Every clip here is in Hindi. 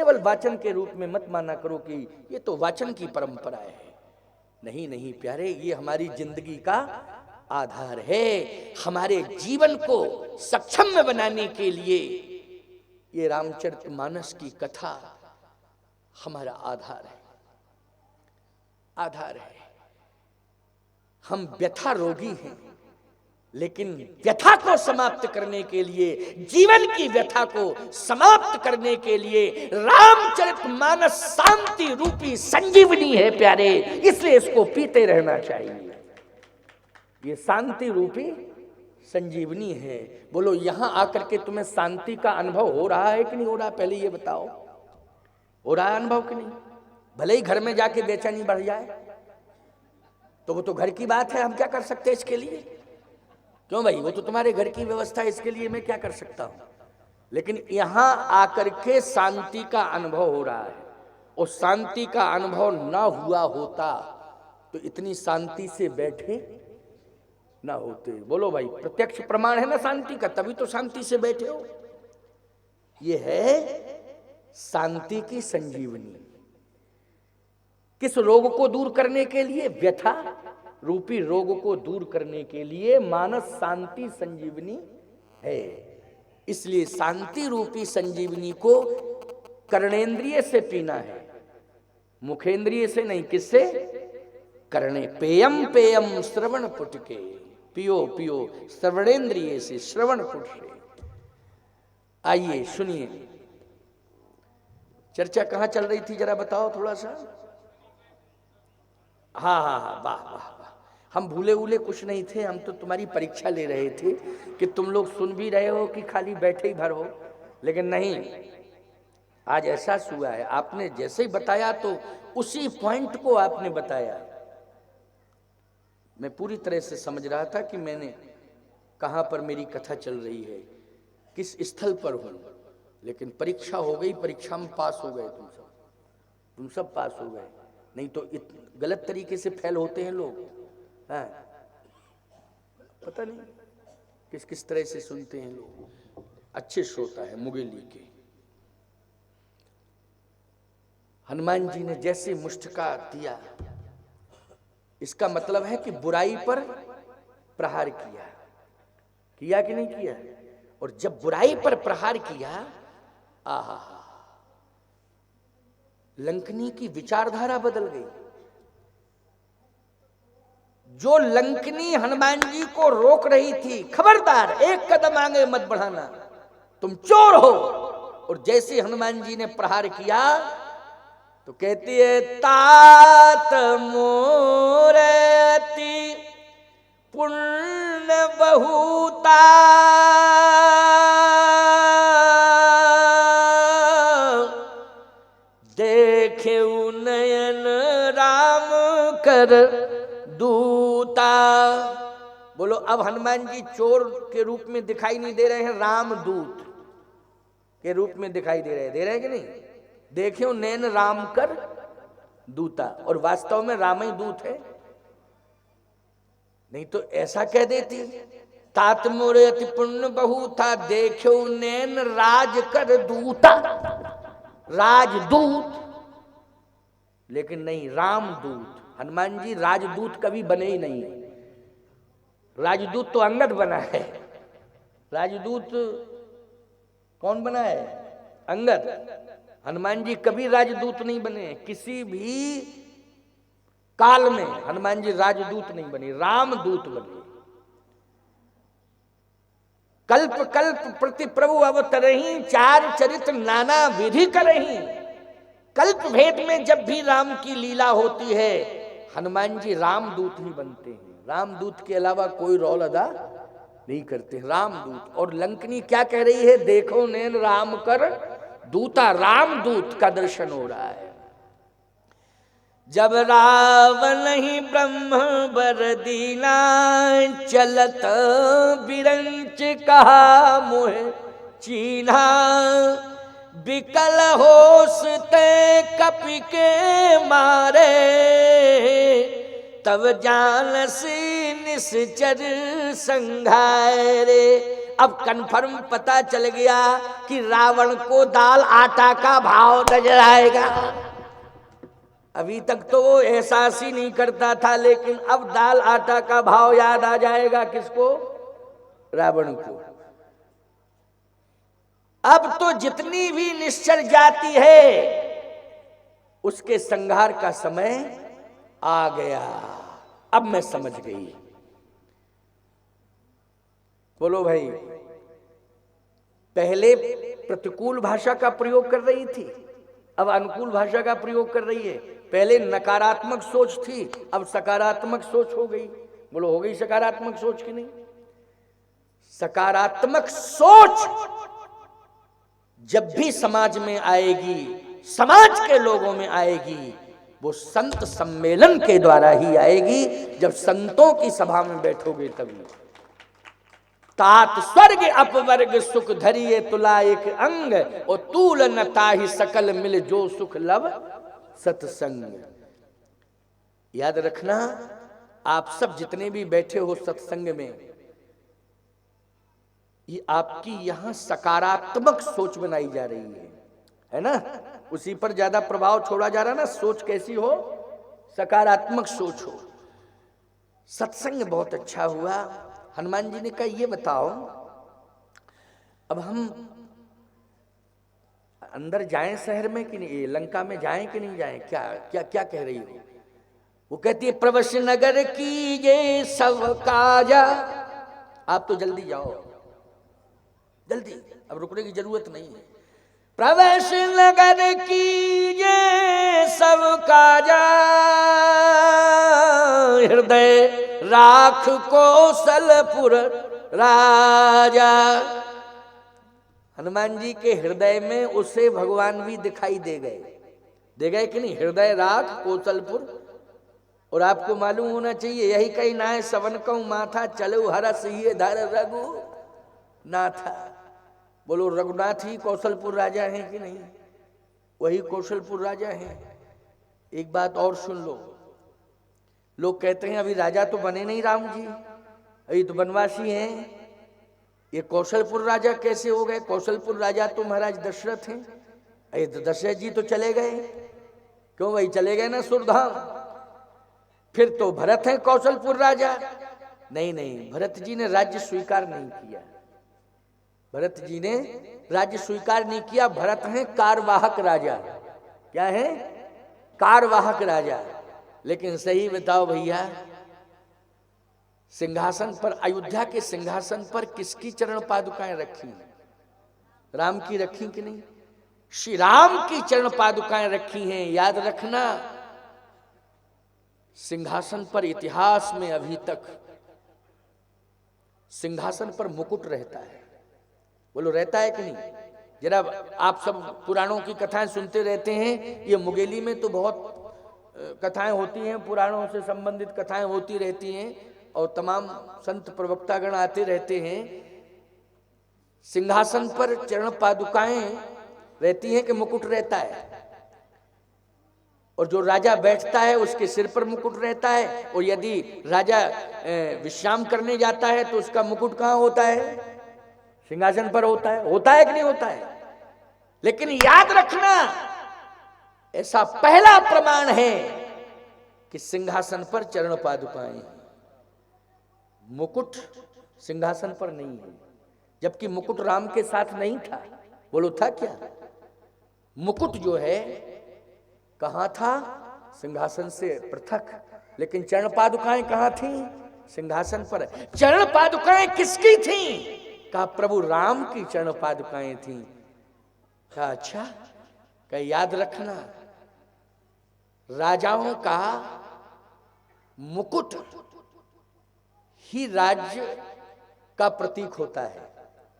केवल वाचन के रूप में मत माना करो कि ये तो वाचन की परंपरा है। नहीं नहीं प्यारे, ये हमारी जिंदगी का आधार है। हमारे जीवन को सक्षम में बनाने के लिए ये रामचरितमानस की कथा हमारा आधार है, आधार है। हम व्यथा रोगी हैं, लेकिन व्यथा को समाप्त करने के लिए, जीवन की व्यथा को समाप्त करने के लिए रामचरितमानस शांति रूपी संजीवनी है प्यारे, इसलिए इसको पीते रहना चाहिए। ये शांति रूपी संजीवनी है। बोलो, यहां आकर के तुम्हें शांति का अनुभव हो रहा है कि नहीं हो रहा? पहले ये बताओ, हो रहा है अनुभव कि नहीं? भले ही घर में जाके बेचैनी बढ़ जाए तो वो तो घर की बात है, हम क्या कर सकते हैं इसके लिए? क्यों भाई, वो तो तुम्हारे घर की व्यवस्था है, इसके लिए मैं क्या कर सकता हूं? लेकिन यहां आकर के शांति का अनुभव हो रहा है, और शांति का अनुभव ना हुआ होता तो इतनी शांति से बैठे ना होते। बोलो भाई, प्रत्यक्ष प्रमाण है ना शांति का, तभी तो शांति से बैठे हो। ये है शांति की संजीवनी। किस रोग को दूर करने के लिए? व्यथा रूपी रोग को दूर करने के लिए मानस शांति संजीवनी है। इसलिए शांति रूपी संजीवनी को कर्णेंद्रिय से पीना है, मुखेंद्रिय से नहीं। किससे? कर्णे। पेयम पेयम श्रवण पुट के, पियो पियो श्रवणेंद्रिय से, श्रवण पुट से। आइए सुनिए, चर्चा कहां चल रही थी जरा बताओ थोड़ा सा। हाँ हाँ हाँ, वाह वाह वाह, हम भूले उले कुछ नहीं थे। हम तो तुम्हारी परीक्षा ले रहे थे कि तुम लोग सुन भी रहे हो कि खाली बैठे ही भर हो। लेकिन नहीं, आज ऐसा हुआ है, आपने जैसे ही बताया तो उसी पॉइंट को आपने बताया। मैं पूरी तरह से समझ रहा था कि मैंने कहां पर मेरी कथा चल रही है, किस स्थल पर हूं। लेकिन परीक्षा हो गई, परीक्षा में पास हो गए तुम सब पास हो गए। नहीं तो गलत तरीके से फेल होते हैं लोग। हाँ, पता नहीं किस किस तरह से सुनते हैं लोग। अच्छे श्रोता है मुगेली के। हनुमान जी ने जैसे मुष्टिका दिया, इसका मतलब है कि बुराई पर प्रहार किया, किया कि नहीं किया? और जब बुराई पर प्रहार किया, आहा, लंकनी की विचारधारा बदल गई। जो लंकनी हनुमान जी को रोक रही थी, खबरदार एक कदम आगे मत बढ़ाना, तुम चोर हो। और जैसे हनुमान जी ने प्रहार किया तो कहती है, तात मोरति पुण्य बहुता, देखे नयन राम कर दूता। बोलो, अब हनुमान जी चोर के रूप में दिखाई नहीं दे रहे हैं, रामदूत के रूप में दिखाई दे रहे हैं कि नहीं? देखे नैन राम कर दूता, और वास्तव में राम ही दूत है। नहीं तो ऐसा कह देती, तात मोरे अति पुण्य बहु था, देखो नैन राज कर दूता, राजदूत। लेकिन नहीं, रामदूत। हनुमान जी राजदूत कभी बने ही नहीं है। राजदूत तो अंगद बना है, राजदूत कौन बना है? अंगद। हनुमान जी कभी राजदूत नहीं बने, किसी भी काल में हनुमान जी राजदूत नहीं बने, रामदूत बने। कल्प कल्प प्रति प्रभु अवतरही, चार चरित नाना विधि करही। कल्प भेद में जब भी राम की लीला होती है, हनुमान जी रामदूत ही बनते हैं। रामदूत के अलावा कोई रोल अदा नहीं करते, रामदूत। और लंकनी क्या कह रही है? देखो नैन राम कर दूता, रामदूत का दर्शन हो रहा है। जब रावण ही ब्रह्म बर दीना, चलत बिरंच कहा मोह चीन्हा, बिकल होश ते कपि के मारे, तब जानसी निश्चर संघारे। अब कन्फर्म पता चल गया कि रावण को दाल आटा का भाव नजर आएगा। अभी तक तो वो एहसास ही नहीं करता था, लेकिन अब दाल आटा का भाव याद आ जाएगा। किसको? रावण को। अब तो जितनी भी निश्चर जाति है उसके संहार का समय आ गया। अब मैं समझ गई। बोलो भाई, पहले प्रतिकूल भाषा का प्रयोग कर रही थी, अब अनुकूल भाषा का प्रयोग कर रही है। पहले नकारात्मक सोच थी, अब सकारात्मक सोच हो गई। बोलो, हो गई सकारात्मक सोच की नहीं? सकारात्मक सोच जब भी समाज में आएगी, समाज के लोगों में आएगी, वो संत सम्मेलन के द्वारा ही आएगी। जब संतों की सभा में बैठोगे तभी। तात स्वर्ग अपवर्ग सुख धरिए तुला एक अंग, और तूल न ताहि सकल मिल जो सुख लव सत्संग। याद रखना, आप सब जितने भी बैठे हो सत्संग में, ये आपकी यहां सकारात्मक सोच बनाई जा रही है ना? उसी पर ज्यादा प्रभाव छोड़ा जा रहा है ना। सोच कैसी हो? सकारात्मक सोच हो। सत्संग बहुत अच्छा हुआ। हनुमान जी ने कहा, ये बताओ, अब हम अंदर जाएं शहर में कि नहीं, लंका में जाएं कि नहीं जाएं? क्या क्या क्या कह रही हो? वो कहती है, प्रवश नगर की ये सब काजा। आप तो जल्दी जाओ, जल्दी, अब रुकने की जरूरत नहीं है। प्रवेश नगर कीजे सब काजा, हृदय राख कौशलपुर राजा। हनुमान जी के हृदय में उसे भगवान भी दिखाई दे गए कि नहीं? हृदय राख कौशलपुर। और आपको मालूम होना चाहिए, यही कहीं ना है, सवन कहूं माथा चलो हरस ये धर रघु नाथा। बोलो, रघुनाथ ही कौशलपुर राजा हैं कि नहीं? वही कौशलपुर राजा हैं। एक बात और सुन लो, लोग कहते हैं अभी राजा तो बने नहीं राम जी, अभी तो वनवासी हैं, ये कौशलपुर राजा कैसे हो गए? कौशलपुर राजा तो महाराज दशरथ हैं। अरे तो दशरथ जी तो चले गए, क्यों भाई? चले गए ना सुरधाम। फिर तो भरत है कौशलपुर राजा। नहीं नहीं, भरत जी ने राज्य स्वीकार नहीं किया। भरत जी ने राज्य स्वीकार नहीं किया। भरत हैं कारवाहक राजा। क्या है? कारवाहक राजा। लेकिन सही बताओ भैया, सिंहासन पर, अयोध्या के सिंहासन पर किसकी चरण पादुकाएं रखी? राम की रखी कि नहीं? श्री राम की चरण पादुकाएं रखी हैं। याद रखना, सिंहासन पर इतिहास में अभी तक सिंहासन पर मुकुट रहता है। बोलो, रहता है कि नहीं? जरा आप सब पुराणों की कथाएं सुनते रहते हैं। ये मुगेली में तो बहुत कथाएं होती हैं, पुराणों से संबंधित कथाएं होती रहती हैं, और तमाम संत प्रवक्तागण आते रहते हैं। सिंहासन पर चरण पादुकाएं रहती हैं कि मुकुट रहता है? और जो राजा बैठता है उसके सिर पर मुकुट रहता है। और यदि राजा विश्राम करने जाता है तो उसका मुकुट कहाँ होता है? सिंहासन पर होता है। होता है कि नहीं होता है? लेकिन याद रखना, ऐसा पहला प्रमाण है कि सिंहासन पर चरण पादुकाएं हैं, मुकुट सिंहासन पर नहीं है। जबकि मुकुट राम के साथ नहीं था। बोलो, था क्या? मुकुट जो है कहां था? सिंहासन से पृथक। लेकिन चरण पादुकाएं कहां थी? सिंहासन पर। चरण पादुकाएं किसकी थी? कहा, प्रभु राम की चरण पादुकाएं थी। कहा, अच्छा। कहा, याद रखना, राजाओं का मुकुट ही राज्य का प्रतीक होता है।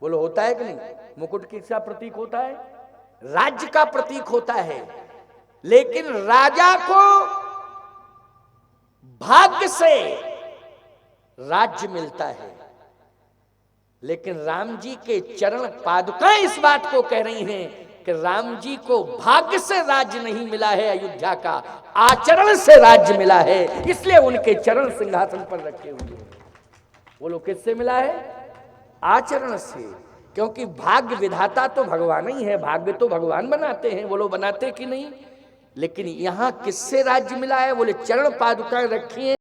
बोलो, होता है कि नहीं? मुकुट किसका प्रतीक होता है? राज्य का प्रतीक होता है। लेकिन राजा को भाग्य से राज्य मिलता है, लेकिन राम जी के चरण पादुकाएं इस बात को कह रही हैं कि राम जी को भाग्य से राज्य नहीं मिला है अयोध्या का, आचरण से राज्य मिला है। इसलिए उनके चरण सिंहासन पर रखे हुए हैं। बोलो, किससे मिला है? आचरण से, क्योंकि भाग्य विधाता तो भगवान ही है, भाग्य तो भगवान बनाते हैं, वो लोग बनाते कि नहीं। लेकिन यहां किससे राज्य मिला है? बोले चरण पादुकाएं रखी हैं